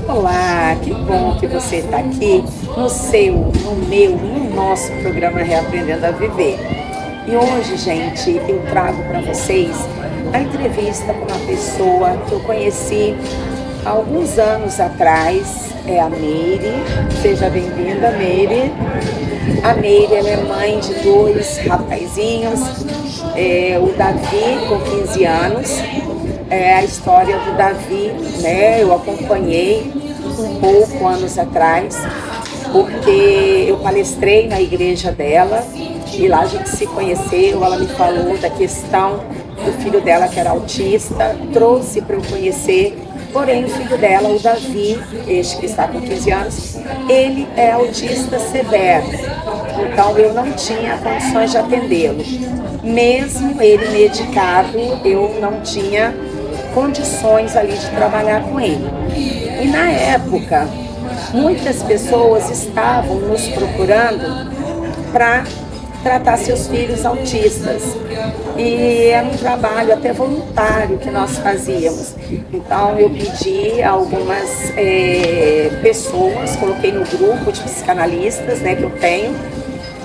Olá, que bom que você está aqui no seu, no meu, no nosso programa Reaprendendo a Viver. E hoje, gente, eu trago para vocês a entrevista com uma pessoa que eu conheci há alguns anos atrás, é a Meire. Seja bem-vinda, Meire. A Meire, ela é mãe de dois rapazinhos, o Davi com 15 anos. A história do Davi, né? Eu acompanhei um pouco anos atrás, porque eu palestrei na igreja dela e lá a gente se conheceu. Ela me falou da questão do filho dela que era autista, trouxe para eu conhecer. Porém, o filho dela, o Davi, este que está com 15 anos, ele é autista severo. Então, eu não tinha condições de atendê-lo. Mesmo ele medicado, eu não tinha condições ali de trabalhar com ele. E na época, muitas pessoas estavam nos procurando para tratar seus filhos autistas. E era um trabalho até voluntário que nós fazíamos. Então eu pedi a algumas pessoas, coloquei no grupo de psicanalistas, né, que eu tenho,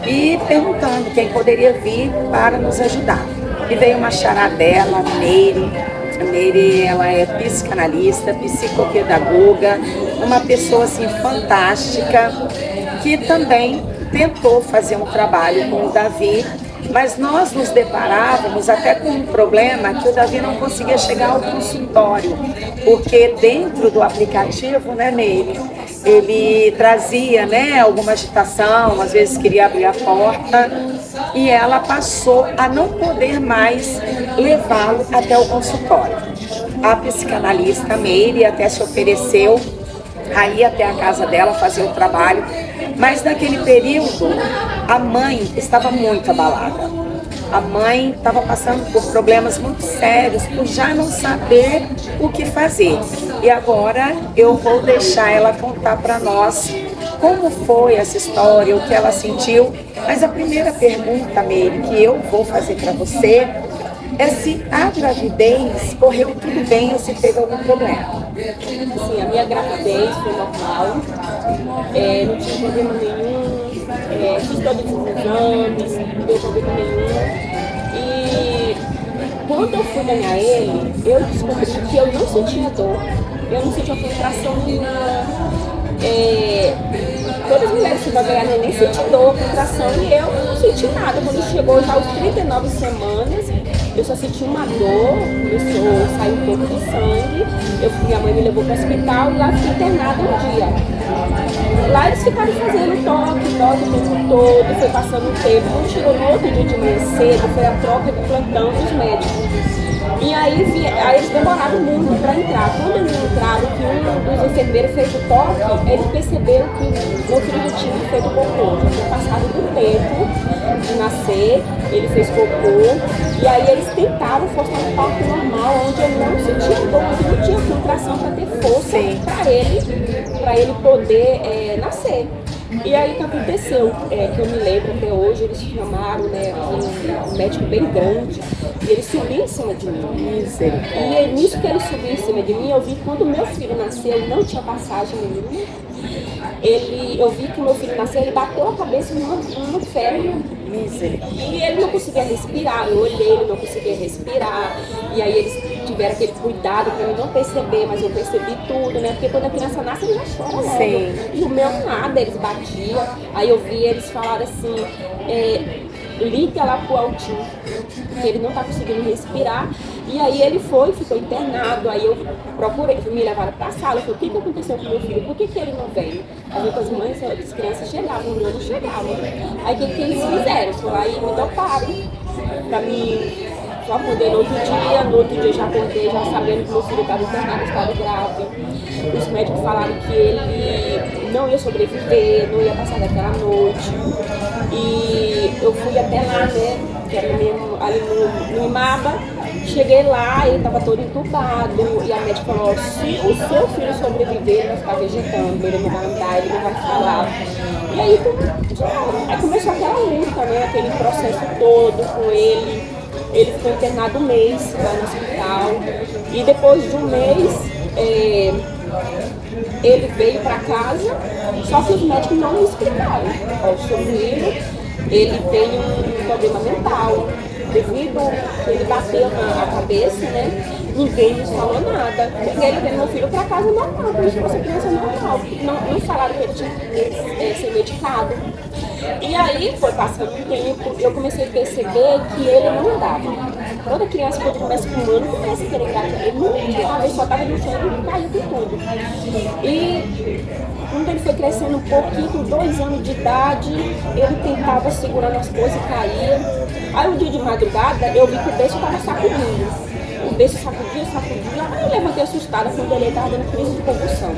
e perguntando quem poderia vir para nos ajudar. E veio uma xará dela, a Meire. A Meire, ela é psicanalista, psicopedagoga, uma pessoa assim fantástica, que também tentou fazer um trabalho com o Davi, mas nós nos deparávamos até com um problema que o Davi não conseguia chegar ao consultório, porque dentro do aplicativo, né, Meire, ele trazia, né, alguma agitação, às vezes queria abrir a porta, e ela passou a não poder mais levá-lo até o consultório. A psicanalista Meire até se ofereceu a ir até a casa dela fazer o trabalho, mas naquele período a mãe estava muito abalada. A mãe estava passando por problemas muito sérios, por já não saber o que fazer. E agora eu vou deixar ela contar para nós como foi essa história, o que ela sentiu. Mas a primeira pergunta, Meire, que eu vou fazer para você é se a gravidez correu tudo bem ou se teve algum problema. Assim, a minha gravidez foi normal, não tinha problema nenhum, fiz todos os exames, não deu problema nenhum. E quando eu fui ganhar ele, eu descobri que eu não sentia dor, eu não sentia contração nenhuma. Todas as mulheres que vão ganhar neném sentem dor, contração, e eu não senti nada. Quando chegou já aos 39 semanas, eu só senti uma dor, começou a sair um pouco de sangue. Minha mãe me levou para o hospital e lá fiquei internada um dia. Lá eles ficaram fazendo toque o tempo todo, foi passando o tempo. Quando chegou no outro dia de manhã cedo, foi a troca de plantão dos médicos. E aí eles demoraram muito para entrar. Quando eles entraram, que um dos enfermeiros fez o toque, eles perceberam que meu filho tinha feito cocô. Já tinha passado do tempo de nascer, ele fez cocô. E aí eles tentaram forçar um parto normal, onde ele não sentia dor, mas não tinha contração para ter força para ele poder nascer. E aí o que aconteceu, que eu me lembro até hoje, eles chamaram, né, um médico bem grande, e ele subiu em cima de mim. E nisso que ele subiu em cima de mim, eu vi que quando meu filho nasceu, não tinha passagem nenhuma. Eu vi que meu filho nasceu, ele bateu a cabeça no ferro. E ele não conseguia respirar, eu olhei, ele não conseguia respirar. E aí eles tiveram aquele cuidado para eu não perceber, mas eu percebi tudo, né? Porque quando a criança nasce, ele já chora logo. Sim. E o meu nada, eles batiam. Aí eu vi eles falaram assim, liga lá pro Altinho, porque ele não tá conseguindo respirar. E aí ele ficou internado. Aí eu procurei, me levaram pra sala. Eu falei, o que aconteceu com meu filho? Por que ele não veio? As outras mães, as crianças chegavam, o meu não chegava. Aí o que eles fizeram? Eles foram lá e me doparam pra mim. Só acordei no outro dia eu já acordei, já sabendo que meu filho estava internado, estava grave. Os médicos falaram que ele não ia sobreviver, não ia passar daquela noite. E eu fui até lá, né, que era mesmo ali no Imaba. Cheguei lá, ele estava todo entubado, e a médica falou, se o seu filho sobreviver, ele vai ficar vegetando, ele não vai andar, ele não vai falar. E aí começou aquela luta, né, aquele processo todo com ele. Ele ficou internado um mês lá no hospital, e depois de um mês, ele veio para casa, só que os médicos não me explicaram. Ó, o seu filho, ele tem um problema mental, devido a ele bateu a cabeça, né? Ninguém nos falou nada. E ele veio meu filho para casa normal, como se fosse criança normal. Não falaram que ele tinha que ser medicado. E aí foi passando o tempo, eu comecei a perceber que ele não andava. Toda criança, quando começa com um ano, começa a querer engajar. Ele não andava, ele só estava no chão e caiu com tudo. E quando ele foi crescendo um pouquinho, com 2 anos de idade, ele tentava segurar nas coisas e caía. Aí um dia de madrugada, eu vi que o berço estava sacudindo. O berço sacudia. Aí eu levantei assustada quando ele estava dando crise de convulsão.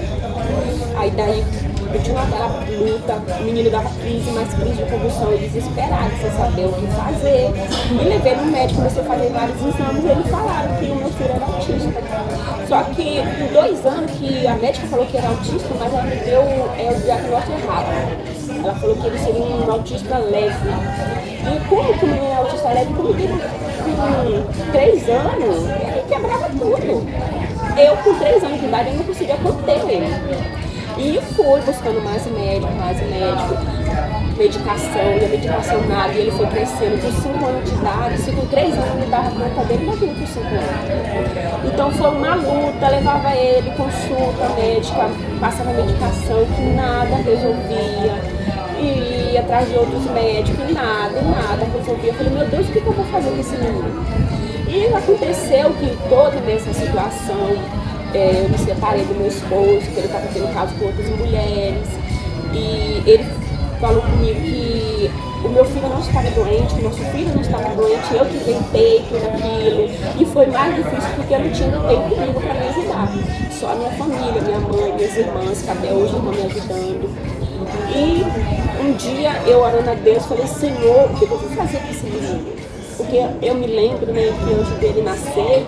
Aí daí eu tinha aquela luta, o menino dava crise, mas crise de convulsão, eu desesperada, sem saber o que fazer. E levei no médico, comecei a fazer vários exames e eles falaram que o meu filho era autista. Só que com 2 anos que a médica falou que era autista, mas ela me deu o diagnóstico errado. Ela falou que ele seria um autista leve. E como que o menino é autista leve? Como ele com 3 anos, ele quebrava tudo. Eu com 3 anos de idade eu não conseguia conter ele. E fui buscando mais médico, medicação, e a medicação nada, e ele foi crescendo com 5 anos de idade, se com 3 anos me dava conta dele, imagina com 5 anos. Então foi uma luta, levava ele, consulta médica, passava medicação que nada resolvia, e ia atrás de outros médicos, e nada resolvia. Eu falei, meu Deus, o que eu vou fazer com esse menino? E aconteceu que toda essa situação, eu me separei do meu esposo, que ele estava tendo caso com outras mulheres, e ele falou comigo que o meu filho não estava doente, o nosso filho não estava doente, eu que inventei tudo aquilo, e foi mais difícil porque eu não tinha ninguém comigo para me ajudar, só a minha família, minha mãe, minhas irmãs, que até hoje estão me ajudando. E um dia eu orando a Deus, falei, Senhor, o que eu vou fazer com esse menino? Porque eu me lembro, né, que antes dele nascer,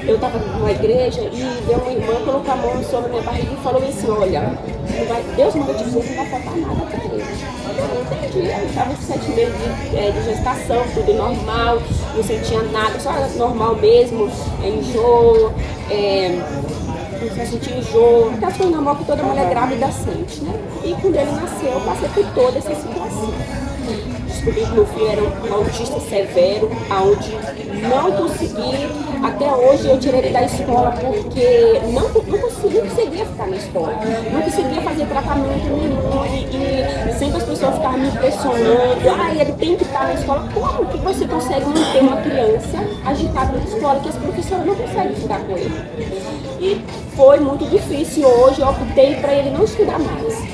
eu estava numa igreja e veio uma irmã colocar a mão sobre a minha barriga e falou assim, olha, Deus manda te dizer que não vai faltar nada para ele. Eu não entendi, eu estava com 7 meses de gestação, tudo normal, não sentia nada, só normal mesmo, enjoo, eu senti enjoo, aquelas coisas normal que toda mulher grávida sente, né? E quando ele nasceu, eu passei por toda essa situação. Descobri que meu filho era um autista severo, onde não consegui, até hoje eu tirei ele da escola porque não conseguia ficar na escola, não conseguia fazer tratamento nenhum e sempre as pessoas ficavam me pressionando, ele tem que estar na escola. Como que você consegue manter uma criança agitada na escola que as professoras não conseguem ficar com ele? E foi muito difícil, hoje eu optei para ele não estudar mais.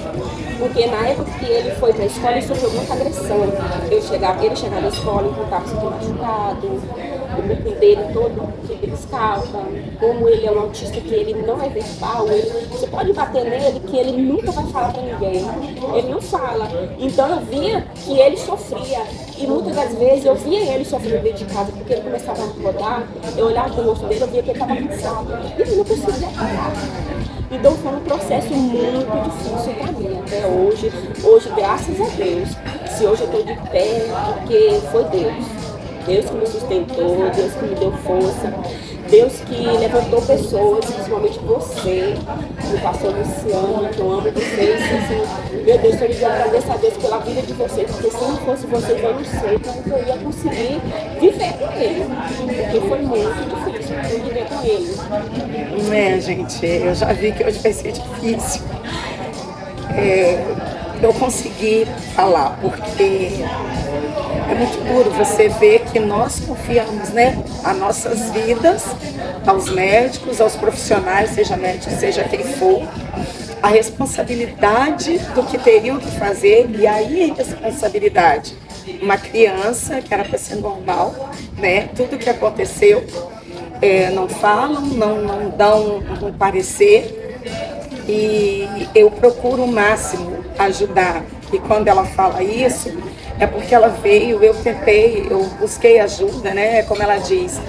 Porque na época que ele foi para a escola, ele sofreu muita agressão. Ele chegava na escola e estava sendo machucado, o corpo dele todo se beliscava. Como ele é um autista que ele não é verbal, você pode bater nele que ele nunca vai falar para ninguém. Ele não fala. Então eu via que ele sofria. E muitas das vezes eu via ele sofrendo dentro de casa, porque ele começava a rodar, eu olhava para o rosto dele, eu via que ele estava cansado. E ele não conseguia parar. Então foi um processo muito difícil para mim até hoje. Hoje, graças a Deus, se hoje eu estou de pé, porque foi Deus. Deus que me sustentou, Deus que me deu força, Deus que levantou pessoas, principalmente você, o pastor Luciano, que eu amo vocês. Assim, meu Deus, eu queria agradecer a Deus pela vida de vocês, porque se não fosse vocês, eu não sei como eu ia conseguir viver com ele, porque foi muito difícil eu viver com ele. Gente, eu já vi que hoje vai ser difícil. Eu consegui falar, porque é muito duro você ver que nós confiamos, né, as nossas vidas aos médicos, aos profissionais, seja médico, seja quem for, a responsabilidade do que teriam que fazer e a irresponsabilidade. Uma criança que era para ser normal, né, tudo que aconteceu, não falam, não dão um parecer. E eu procuro o máximo ajudar. E quando ela fala isso, é porque ela veio, eu busquei ajuda, né? Como ela diz,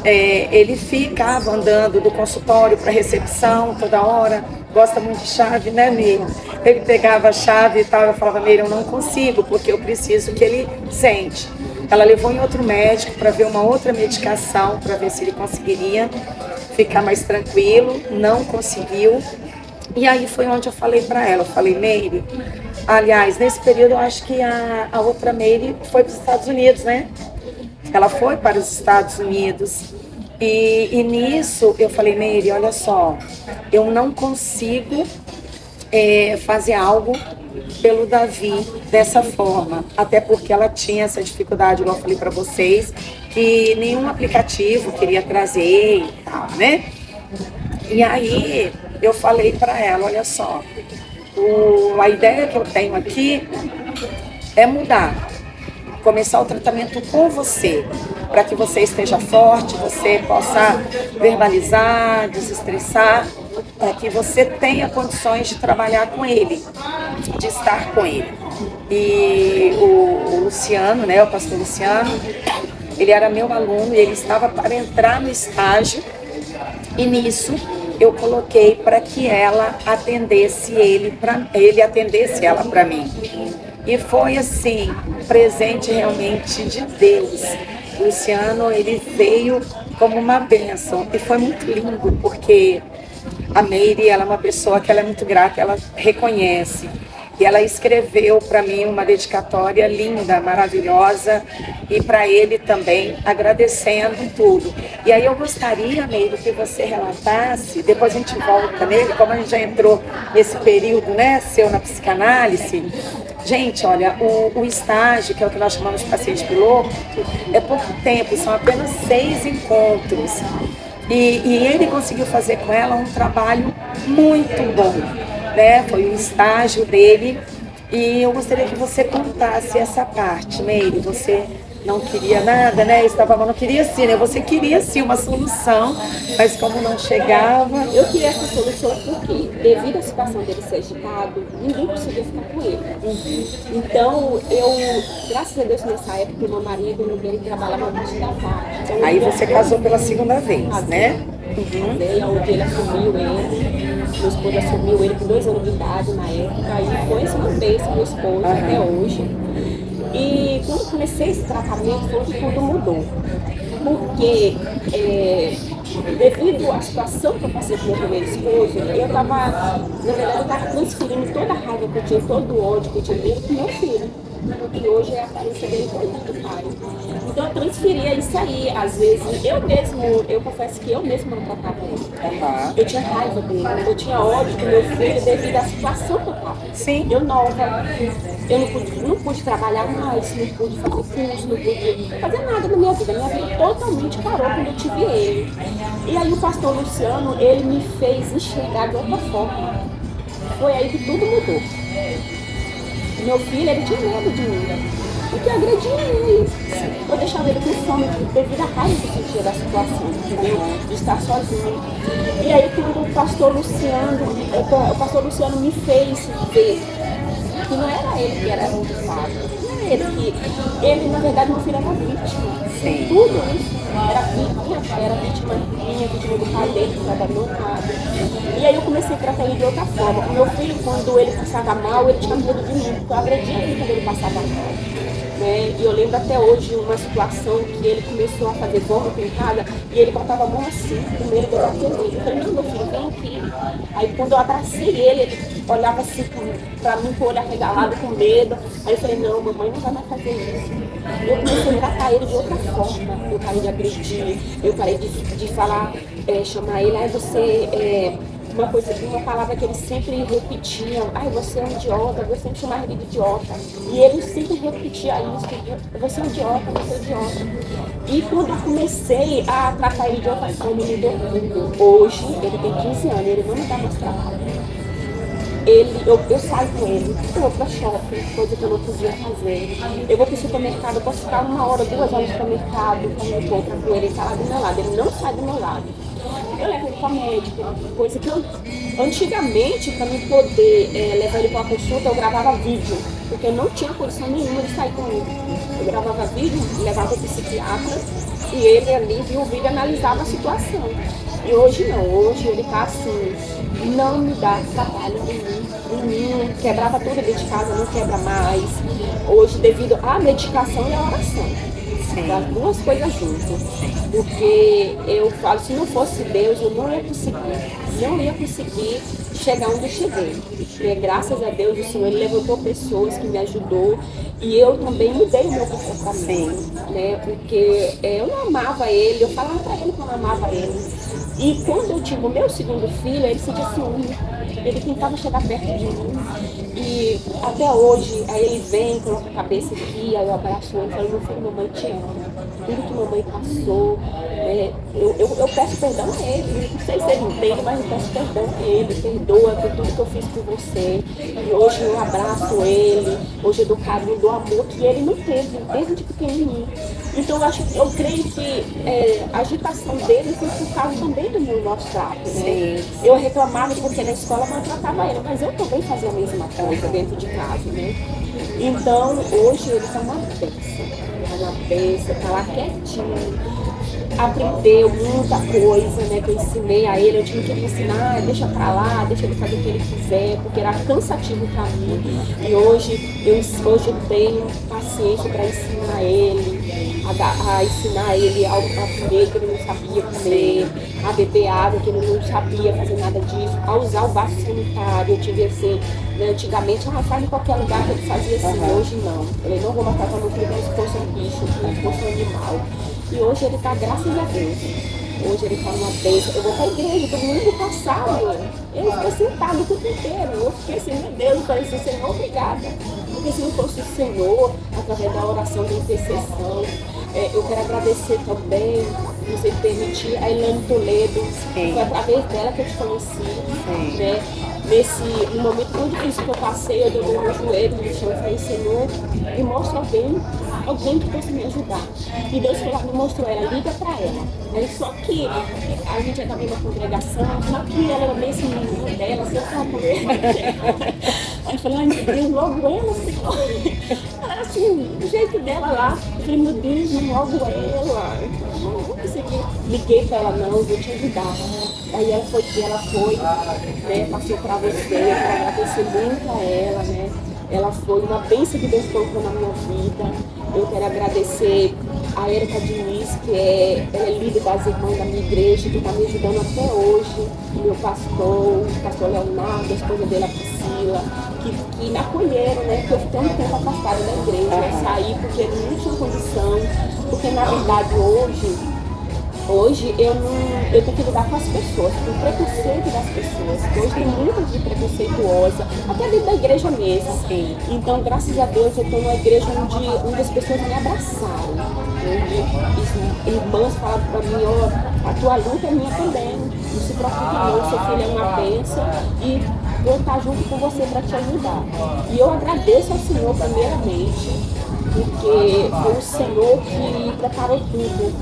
ele ficava andando do consultório para a recepção toda hora, gosta muito de chave, né, Meire? Ele pegava a chave e tal, eu falava, Meire, eu não consigo, porque eu preciso que ele sente. Ela levou em outro médico para ver uma outra medicação, para ver se ele conseguiria ficar mais tranquilo, não conseguiu. E aí foi onde eu falei para ela, eu falei, Meire, aliás, nesse período eu acho que a outra Meire foi para os Estados Unidos, né? Ela foi para os Estados Unidos. E nisso eu falei, Meire, olha só, eu não consigo fazer algo pelo Davi dessa forma, até porque ela tinha essa dificuldade, como eu falei para vocês, que nenhum aplicativo queria trazer e tal, né? E aí eu falei para ela, olha só, a ideia que eu tenho aqui é mudar, começar o tratamento com você, para que você esteja forte, você possa verbalizar, desestressar, para que você tenha condições de trabalhar com ele, de estar com ele. E o Luciano, né, o pastor Luciano, ele era meu aluno e ele estava para entrar no estágio, e nisso eu coloquei para que ela atendesse ele atendesse ela para mim. E foi assim, presente realmente de Deus. O Luciano, ele veio como uma bênção e foi muito lindo, porque a Meire, ela é uma pessoa que ela é muito grata, ela reconhece. E ela escreveu para mim uma dedicatória linda, maravilhosa, e para ele também, agradecendo tudo. E aí eu gostaria, Meire, que você relatasse, depois a gente volta nele, como a gente já entrou nesse período, né, seu na psicanálise. Gente, olha, o estágio, que é o que nós chamamos de paciente piloto, é pouco tempo, são apenas 6 encontros. E ele conseguiu fazer com ela um trabalho muito bom, né? Foi o estágio dele. E eu gostaria que você contasse essa parte, Meire. Você não queria nada, né? Estava, não queria sim, né? Você queria sim uma solução, mas como não chegava... Eu queria essa solução porque, devido à situação dele ser agitado, ninguém conseguia ficar com ele. Então, graças a Deus, nessa época, o meu marido, ele trabalhava muito de tarde. Então, aí você casou pela segunda vez, né? Onde ele assumiu ele, meu esposo assumiu ele com 2 anos de idade na época, e foi uma bênção meu esposo até hoje. E quando eu comecei esse tratamento, foi que tudo mudou. Porque, devido à situação que eu passei com meu primeiro esposo, na verdade, eu estava transferindo toda a raiva que eu tinha, todo o ódio que eu tinha dele pro meu filho. Que hoje é a aparência dele do pai. Então eu transferia isso aí. Às vezes, eu confesso que eu mesmo não tratava ele. Eu tinha raiva dele, eu tinha ódio do meu filho devido à situação que eu estava. Sim. Eu nova, eu não pude trabalhar mais, não pude fazer curso, não pude fazer nada na minha vida. Minha vida totalmente parou quando eu tive ele. E aí o pastor Luciano, ele me fez enxergar de outra forma. Foi aí que tudo mudou. Meu filho, ele tinha medo de mim, porque eu agredia ele. Eu deixava ele com fome devido à raiva que eu sentia da situação, entendeu? De estar sozinho. E aí, quando o pastor Luciano me fez ver que não era ele que era o culpado, não era ele, na verdade, meu filho era vítima. Sim. Tudo isso era vítima minha, vítima do pai dele, que foi abandonado. E aí eu comecei a tratar ele de outra forma. O meu filho, quando ele passava mal, ele tinha medo de mim, porque eu agredia ele quando ele passava mal. Né? E eu lembro até hoje uma situação que ele começou a fazer vômito em casa e ele botava a mão assim, com medo de eu bater nele. Eu falei, não, meu filho, vem aqui. Aí quando eu abracei ele olhava assim pra mim com o olho arregalado, com medo. Aí eu falei, não, mamãe não vai mais fazer isso. Eu comecei a tratar ele de outra forma. Eu parei de agredir, eu parei de falar, chamar ele, aí você... uma palavra que ele sempre repetia, você é um idiota, eu sempre chamava ele de idiota. E ele sempre repetia isso, você é um idiota, você é um idiota. E quando eu comecei a tratar ele de outra forma, ele mudou tudo. Hoje, ele tem 15 anos, ele não me dá mais trabalho. Eu saio com ele, eu vou pra shopping, coisa que eu não podia fazer. Eu vou pro supermercado, eu posso ficar 1 hora, 2 horas no supermercado, quando eu compro com ele, ele tá lá do meu lado, ele não sai do meu lado. Eu levo ele pra médica, coisa que antigamente, para mim poder levar ele para uma consulta, eu gravava vídeo, porque eu não tinha condição nenhuma de sair com ele. Eu gravava vídeo, levava o psiquiatra e ele ali viu o vídeo e analisava a situação. E hoje não, hoje ele tá assim, não me dá trabalho nenhum, quebrava tudo dentro de casa, não quebra mais. Hoje, devido à medicação e à oração. das duas coisas juntas. Porque eu falo, se não fosse Deus, eu não ia conseguir chegar onde eu cheguei. E graças a Deus, o Senhor ele levantou pessoas que me ajudou e eu também mudei o meu comportamento, né? Porque eu não amava ele, eu falava para ele que eu não amava ele. E quando eu tive o meu segundo filho, ele sentia ciúme. Ele tentava chegar perto de mim. E até hoje, aí ele vem, coloca a cabeça aqui, aí eu abraço ele e falo, meu filho, mamãe te ama. Tudo que mamãe passou, eu peço perdão a ele. Não sei se ele entende, mas eu peço perdão a ele. Perdoa por tudo que eu fiz por você. E hoje eu abraço ele, hoje eu dou carinho, dou amor que ele não teve, desde pequenininho. Então eu creio que a agitação dele foi por causa também do meu nosso trato, né? Eu reclamava porque na escola maltratava ele, mas eu também fazia a mesma coisa dentro de casa, né? Então hoje ele está uma bênção, tá lá quietinho. Aprendeu muita coisa, né, que eu ensinei a ele, eu tinha que ensinar, deixa pra lá, deixa ele fazer o que ele quiser, porque era cansativo pra mim. E hoje eu tenho paciência para ensinar ele, a ensinar ele a comer que ele não sabia comer, a beber água que ele não sabia fazer nada disso, a usar o vaso sanitário. Eu tive assim, né, antigamente, faz em qualquer lugar que ele fazia assim, hoje não. Eu não vou matar para meu filho como se fosse um bicho, como se fosse um animal. E hoje ele está, graças a Deus, hoje ele está numa bênção. Eu vou para a igreja, todo mundo passado, ele ficou sentado o tempo inteiro. Eu fiquei assim, meu Deus, eu falei assim, Senhor, obrigada. Porque se não fosse o Senhor, através da oração de intercessão, eu quero agradecer também, se você permitir, a Elane Toledo. Foi através dela que eu te conheci, né? No momento tão difícil que eu passei, eu dei o meu joelho no chão e falei, Senhor, me mostra alguém que possa me ajudar. E Deus foi lá, me mostrou ela, liga pra ela. Aí, só que a gente já estava em uma congregação, só que ela era bem assim, menina dela, assim, eu falava, aí eu falei, ai meu Deus, logo ela, Senhor. Ela era assim, do jeito dela lá. Eu falei, meu Deus, logo ela. Eu não vou conseguir. Liguei pra ela, não, vou te ajudar. Aí ela foi, né, passou pra você, eu quero agradecer muito a ela, né? Ela foi uma bênção que Deus colocou na minha vida. Eu quero agradecer a Érica Diniz, ela é líder das irmãs da minha igreja, que está me ajudando até hoje. O meu pastor, o pastor Leonardo, a esposa dele, a Priscila, que me acolheram, né? Porque eu fiquei um tempo afastada da igreja, eu saí porque eu não tinha condição, porque na verdade hoje eu tenho que lidar com as pessoas, com o preconceito das pessoas. Hoje tem muita gente preconceituosa, até dentro da igreja mesmo. Sim. Então, graças a Deus, eu estou numa igreja onde as pessoas me abraçaram. Irmãs falaram para mim, a tua luta é minha também. Não se preocupe não, seu filho é uma bênção e vou estar junto com você para te ajudar. E eu agradeço ao Senhor primeiramente, porque foi o Senhor que preparou tudo,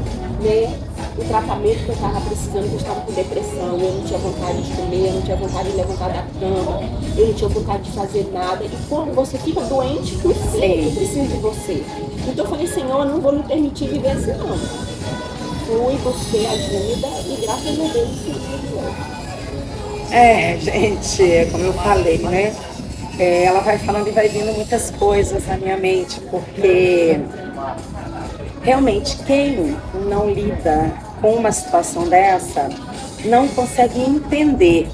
né? O tratamento que eu estava precisando, que eu estava com depressão, eu não tinha vontade de comer, eu não tinha vontade de levantar da cama, eu não tinha vontade de fazer nada. E quando você fica doente, o Senhor precisa de você. Então eu falei, Senhor, eu não vou me permitir viver assim não. Fui, busquei ajuda e graças a Deus o Senhor me ajudou. Gente, como eu falei, né? Ela vai falando e vai vindo muitas coisas na minha mente, porque realmente quem não lida com uma situação dessa não consegue entender.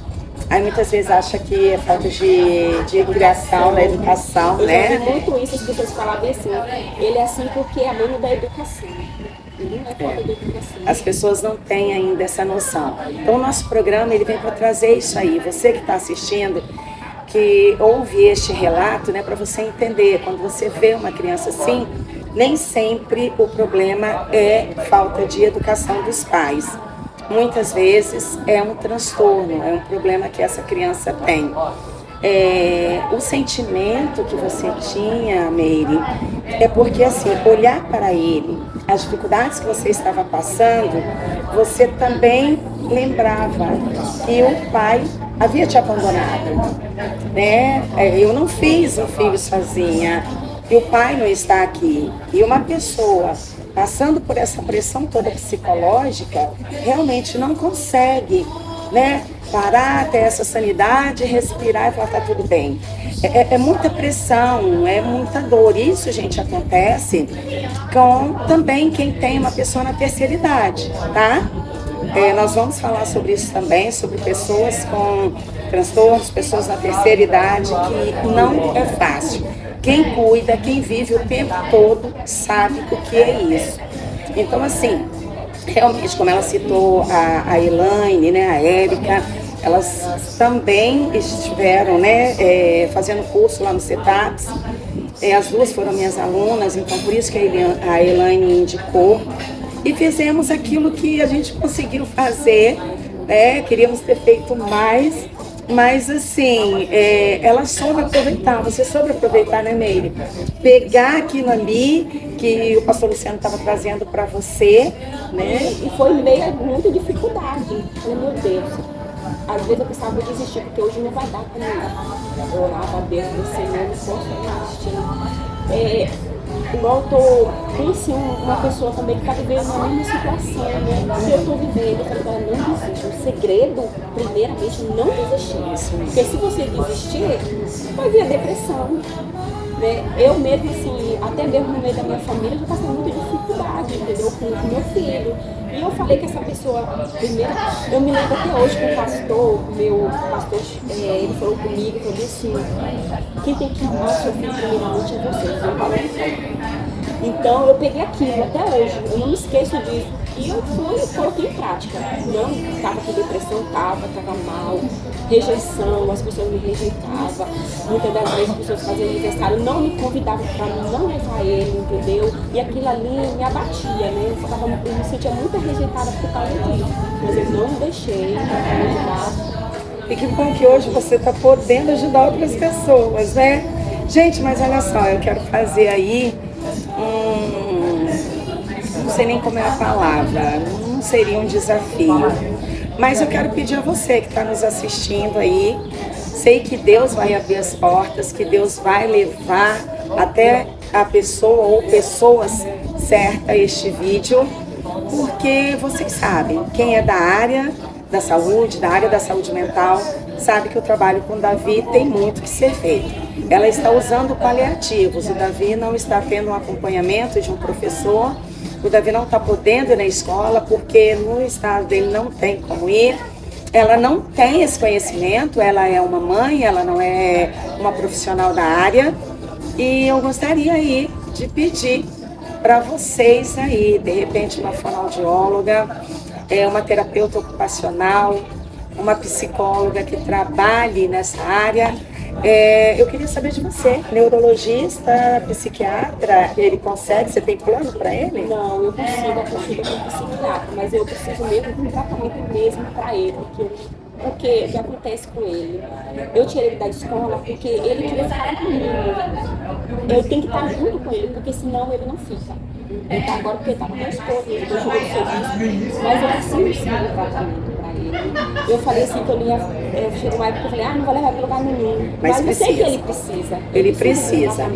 Aí muitas vezes acha que é falta de educação, da educação, né? Eu já ouvi muito isso, as pessoas falavam assim, ele é assim porque é mano da educação. Ele não é falta de educação. As pessoas não têm ainda essa noção. Então o nosso programa ele vem para trazer isso aí. Você que está assistindo, que ouve este relato, né, para você entender, quando você vê uma criança assim, nem sempre o problema é falta de educação dos pais. Muitas vezes é um transtorno, é um problema que essa criança tem. O sentimento que você tinha, Meire, é porque assim, olhar para ele, as dificuldades que você estava passando, você também lembrava que o pai havia te abandonado, né? Eu não fiz um filho sozinha, e o pai não está aqui. E uma pessoa passando por essa pressão toda psicológica realmente não consegue né? Parar, ter essa sanidade, respirar e falar, tá tudo bem. É muita pressão, é muita dor. Isso, gente, acontece com também quem tem uma pessoa na terceira idade, tá? Nós vamos falar sobre isso também, sobre pessoas com transtornos, pessoas na terceira idade, que não é fácil. Quem cuida, quem vive o tempo todo, sabe o que é isso. Então, assim, realmente, como ela citou a Elaine, né, a Érica, elas também estiveram, né, fazendo curso lá no CETAPS. As duas foram minhas alunas, então por isso que a Elaine indicou. E fizemos aquilo que a gente conseguiu fazer, né? Queríamos ter feito mais, mas assim, ela soube aproveitar, você soube aproveitar, né, Meire? Pegar aquilo ali que o pastor Luciano estava trazendo para você, né? E foi meio de muita dificuldade, meu Deus. Às vezes eu pensava em desistir, porque hoje não vai dar para mim. Eu orava a Deus, Senhor, não posso desistir. Igual eu conheci uma pessoa também que está vivendo a mesma situação, né? Que eu estou vivendo, eu falei para ela, não desiste. O segredo, primeiramente, não desistir. Porque se você desistir, vai vir a depressão. Né? Eu mesmo, assim, até mesmo no meio da minha família, já passei muita dificuldade, entendeu? Com o meu filho. E eu falei que essa pessoa, primeiro, eu me lembro até hoje que o pastor, ele falou comigo, falou assim, quem tem que amar o seu filho primeiramente é você, não fala assim. Então eu peguei aquilo até hoje, eu não me esqueço disso. E eu fui e coloquei em prática. Não estava com depressão, estava mal, rejeição, as pessoas me rejeitavam. Muitas das vezes as pessoas faziam aniversário, não me convidavam para não levar ele, entendeu? E aquilo ali me abatia, né? Eu me sentia muito rejeitada por causa disso. Mas eu não deixei para ajudar. E que bom que hoje você está podendo ajudar outras pessoas, né? Gente, mas olha só, eu quero fazer aí não sei nem como é a palavra, não seria um desafio, mas eu quero pedir a você que está nos assistindo aí, sei que Deus vai abrir as portas, que Deus vai levar até a pessoa ou pessoas certas este vídeo, porque vocês sabem, quem é da área da saúde mental, sabe que o trabalho com o Davi tem muito que ser feito. Ela está usando paliativos, o Davi não está tendo um acompanhamento de um professor, o Davi não está podendo ir na escola porque no estado dele não tem como ir. Ela não tem esse conhecimento, ela é uma mãe, ela não é uma profissional da área. E eu gostaria aí de pedir para vocês aí, de repente uma fonoaudióloga, uma terapeuta ocupacional, uma psicóloga que trabalhe nessa área. Eu queria saber de você, neurologista, psiquiatra, ele consegue? Você tem plano para ele? Não, eu consigo com psiquiatra, mas eu preciso mesmo de um tratamento mesmo para ele, porque o que acontece com ele? Eu tirei ele da escola porque ele queria ficar comigo. Eu tenho que estar junto com ele, porque senão ele não fica. Então agora porque ele está com meu esposo, eu estou jogando serviço, mas eu preciso sim de tratamento para ele. Eu falei assim que eu chego uma época que eu falei, não vou levar para lugar nenhum. Mas eu sei que ele precisa. Ele precisa.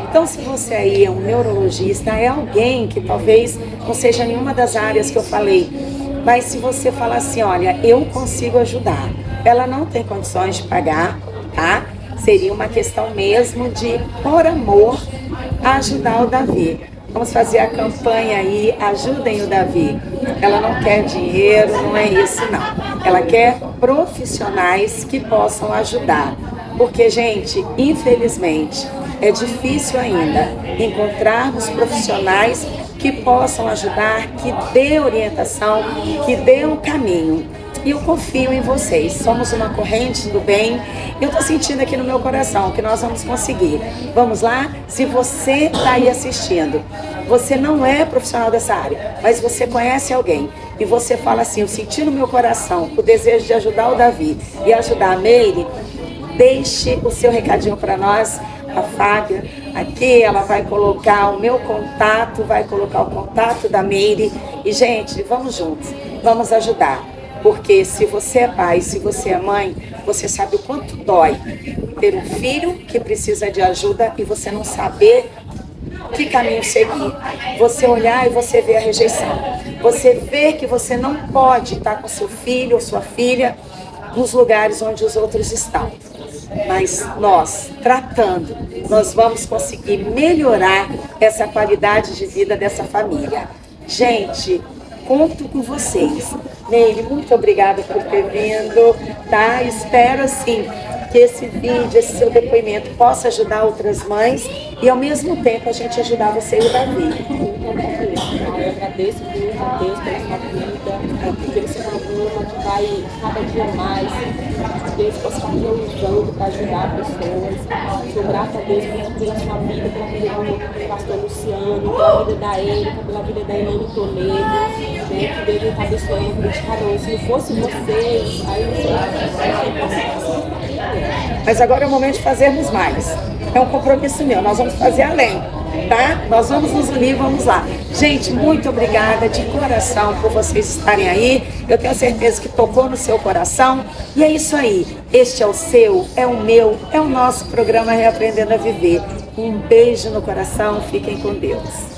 Então se você aí é um neurologista, é alguém que talvez não seja nenhuma das áreas que eu falei, mas se você falar assim, olha, eu consigo ajudar, ela não tem condições de pagar, tá? Seria uma questão mesmo de, por amor, ajudar o Davi. Vamos fazer a campanha aí, ajudem o Davi. Ela não quer dinheiro, não é isso não. Ela quer profissionais que possam ajudar. Porque, gente, infelizmente, é difícil ainda encontrarmos profissionais que possam ajudar, que dê orientação, que dê um caminho. E eu confio em vocês, somos uma corrente do bem. Eu estou sentindo aqui no meu coração que nós vamos conseguir. Vamos lá? Se você está aí assistindo, você não é profissional dessa área, mas você conhece alguém e você fala assim, eu senti no meu coração o desejo de ajudar o Davi e ajudar a Meire, deixe o seu recadinho para nós. A Fábia aqui, ela vai colocar o meu contato, vai colocar o contato da Meire. E, gente, vamos juntos, vamos ajudar. Porque se você é pai, se você é mãe, você sabe o quanto dói ter um filho que precisa de ajuda e você não saber que caminho seguir. Você olhar e você ver a rejeição. Você ver que você não pode estar com seu filho ou sua filha nos lugares onde os outros estão. Mas nós, tratando, nós vamos conseguir melhorar essa qualidade de vida dessa família. Gente, conto com vocês. Neile, muito obrigada por ter vindo, tá? Espero, assim, que esse vídeo, esse seu depoimento possa ajudar outras mães e, ao mesmo tempo, a gente ajudar você e o Davi. Eu agradeço muito a Deus pela sua vida, pelo seu programa que vai cada dia mais. Deus possa estar me usando para ajudar pessoas. Sou grata a Deus pela sua vida, pela vida do pastor Luciano, pela vida da Érica, pela vida da Elane Toledo. Que Deus está abençoando a vida de cada um. Se não fosse vocês, aí não sei. Mas agora é o momento de fazermos mais. É um compromisso meu, nós vamos fazer além, tá? Nós vamos nos unir, vamos lá. Gente, muito obrigada de coração por vocês estarem aí. Eu tenho certeza que tocou no seu coração. E é isso aí. Este é o seu, é o meu, é o nosso programa Reaprendendo a Viver. Um beijo no coração, fiquem com Deus.